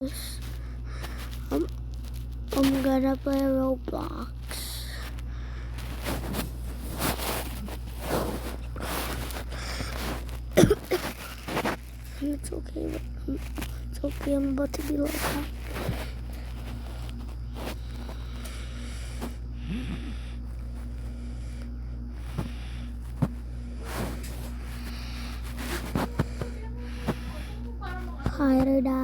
I'm, I'm gonna play Roblox. And it's okay. It's okay. I'm about to be like that. Hi, Rada.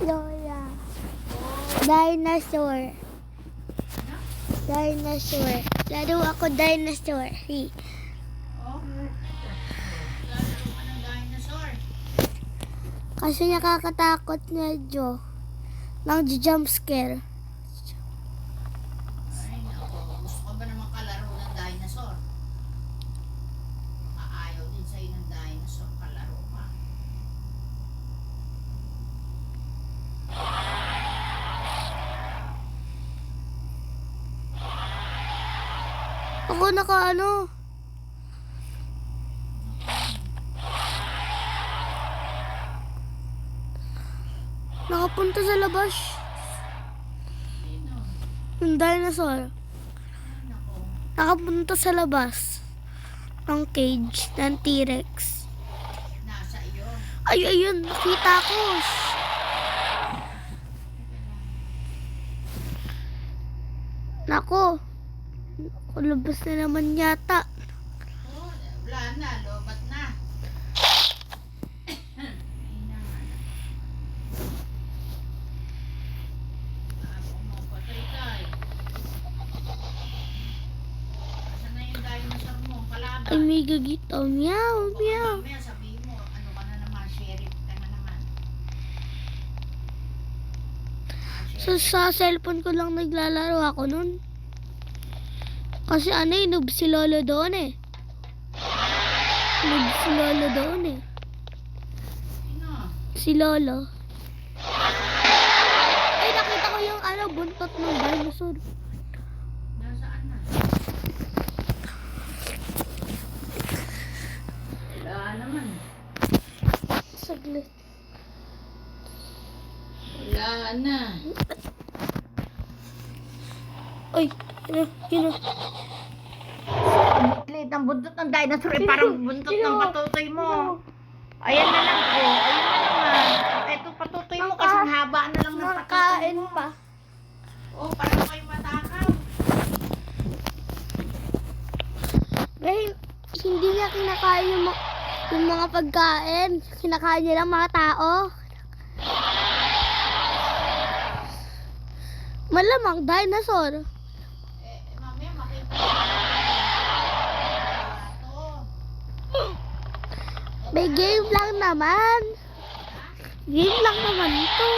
Lola. Dinosaur. Dinosaur. Laro ako dinosaur. Hey. Oh, laro ka ng dinosaur. Kasi nakakatakot medyo. Nang jump scare. Ay, naku. Gusto ka ba naman kalaro ng dinosaur? Maayaw din sa'yo ng dinosaur. Kalaro ka. Ako nakaano. Nakapunta sa labas. Sino? Yung dinosaur. Ay, naku. Nakapunta sa labas. Ng cage ng T-Rex. Nasa iyo. Ay, ayun. Nakita ko. Nako. Labas na naman yata. Oh, wala na. Lobat na. Ay, naman. Ako mo, patay ka eh. Asan na yung dinosaur mo? Kalaban. Ay, may gagitaw. Meow, meow. Mamaya sabihin mo, ano ka na naman, sheriff ka na naman. Sa cellphone ko lang naglalaro ako nun. Kasi ano eh, noob si Lolo doon eh. Noob si Lolo doon eh. Sino? Si Lolo. Ay, nakita ko yung ano, buntot ng dinosaur. Nasaan na? Wala naman. Saglit. Wala na. Ay, yun. Lit ang buntot ng dinosaur eh, parang buntot ng patutoy mo. Ayan na lang po. Ayun na naman. Eto patutoy mo kasi haba na lang ng patutoy Nakain mo. pa. Oh, parang kayo matakaw. Dahil hindi niya kinakain yung mga pagkain. Kinakain niya lang mga tao. Malamang dinosaur. Mamaya makita mo. May game lang naman. Game lang naman ito.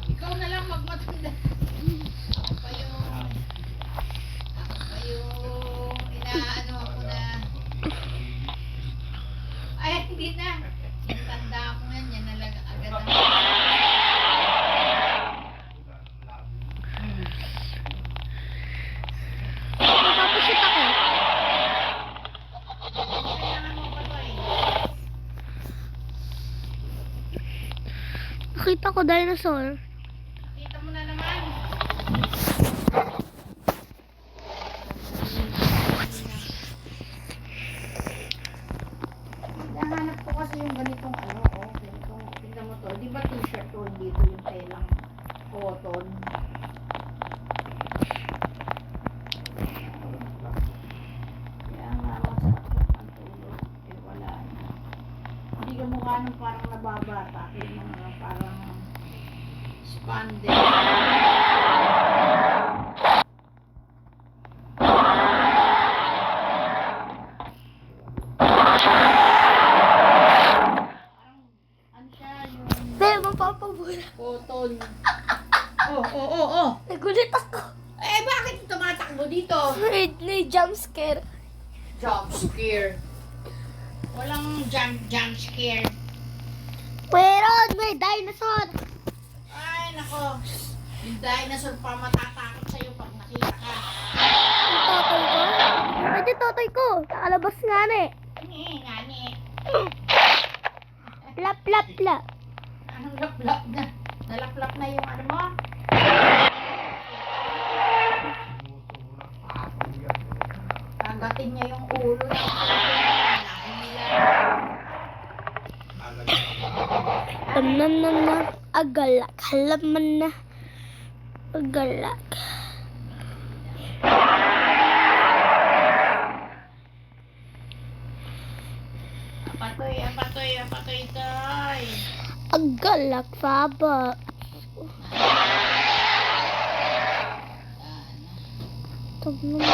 Ikaw na lang magmatanda. Ako pa yung inaano ako na. Ay, hindi na. Yung tanda ako yan, yan na lang agad ang Napapasit ako. kailangan mo pa to eh. Nakita ko dinosaur. Kita mo na naman. Dahan Ito kasi yung ganitong ano, oh, ganitong, tingnan mo to. Di ba t-shirt to, dito yung telang cotton. Kaya nga, masakit ang tulog. Eh, wala na. Hindi ka mukha nung parang nababata. Yung mga parang spandex. Ano siya, yung Hindi, mapapabura. cotton. Oh. Nagulit ako. Eh, bakit tumatakbo dito? Jump scare. Jump scare. Walang jump scare. Meron, may dinosaur. Ay, nako. Yung dinosaur pa matatakot sa'yo pag nakita ka. Yung totoy ko. Ay, yung totoy ko. Nakalabas nga na eh. Ngani. Plap, plap, plap. Anong laplap na? Nalaplap na yung ano mo? Kagatin niya yung ulo niya. Na. Agalak. Halaman na. Agalak. Apatoy, toy. Agalak, Papa. Tignan mo.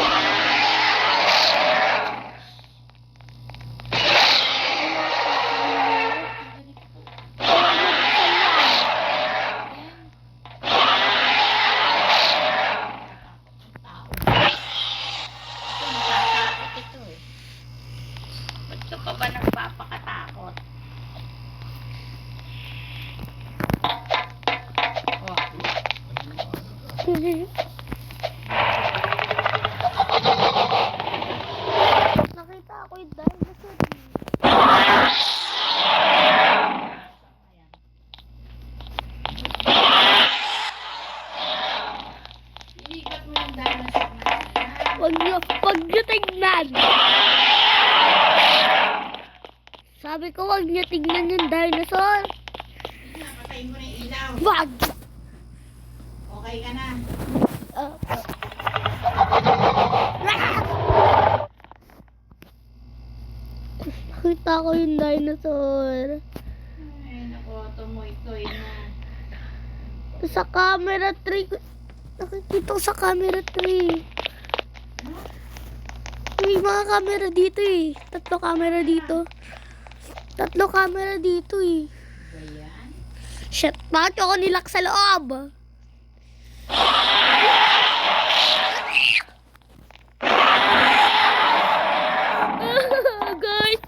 Ba't ka pa ba nagpapakatakot? Nakita ako yung dinosaur. Ilipat mo yung dinosaur na yan. Wag nyo tignan. Sabi ko wag nyo tignan yung dinosaur. Napatay mo na yung ilaw. Wag. Okay ka na. Nakita ko yung dinosaur. Ay, naku, tumoy-toy na. Sa camera 3. Nakikita ko sa camera 3. May mga camera dito eh. 3 camera dito. 3 camera dito eh. Ayan. Shit, bakit ako nilak sa loob? Guys.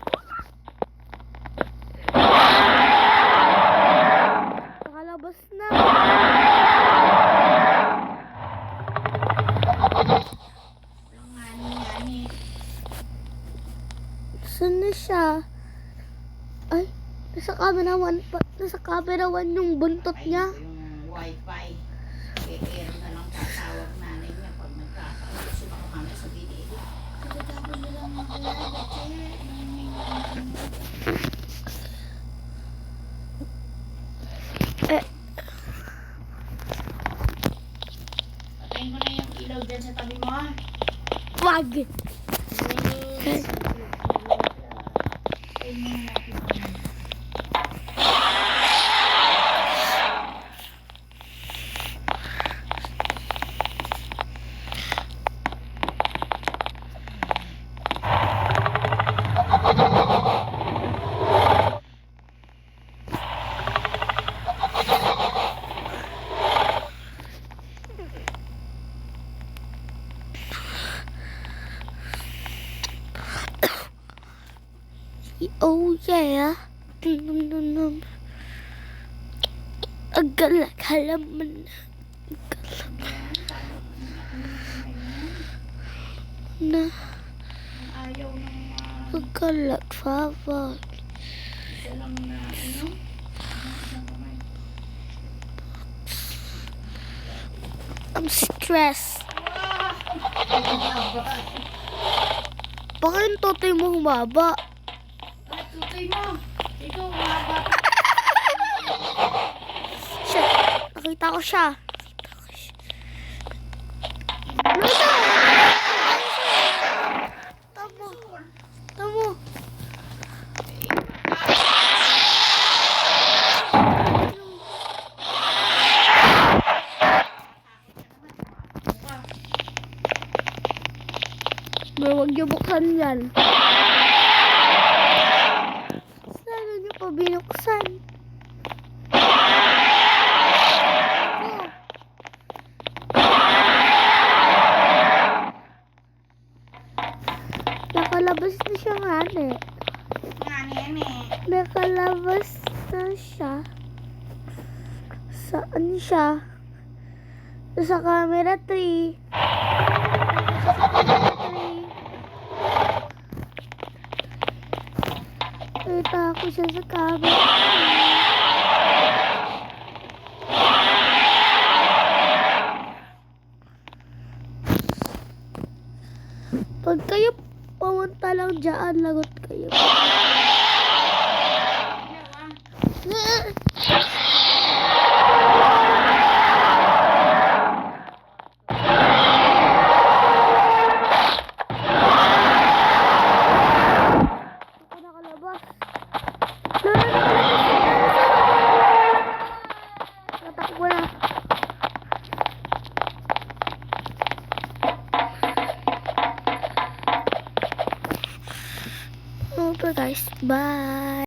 Nakalabas na. Ang ngani-ngani. Saan na siya? Ay, nasa camera 1 pa. Nasa camera 1 yung buntot Ay, niya. yung wifi. Air na lang tatawag nanay niya pag nagtatawag. Kasi baka kami sa video. Pagkatapos nilang makulala, Eh, patayin ko na yung ilaw dyan sa tabi mo. Ha? wag. Patayin mo na natin. Oh yeah. Agalak, halaman. Na, Ayaw ng agalak, Papa. isa lang na ano. I'm stressed. Baka yung totoy mo humaba. Ay, tutay mo. Nakita ko siya. Luto! Tamo. Tamo. Huwag niyo buksan yan. Sana niyo pa binuksan. Nakalabas na siya nga eh. Nakalabas na siya. Saan siya? Sa camera 3. Kita ako siya sa camera 3. Pag kayo pumunta lang dyan, lagot kayo. Ako nakalabas. Natakbo na. Okay guys, bye.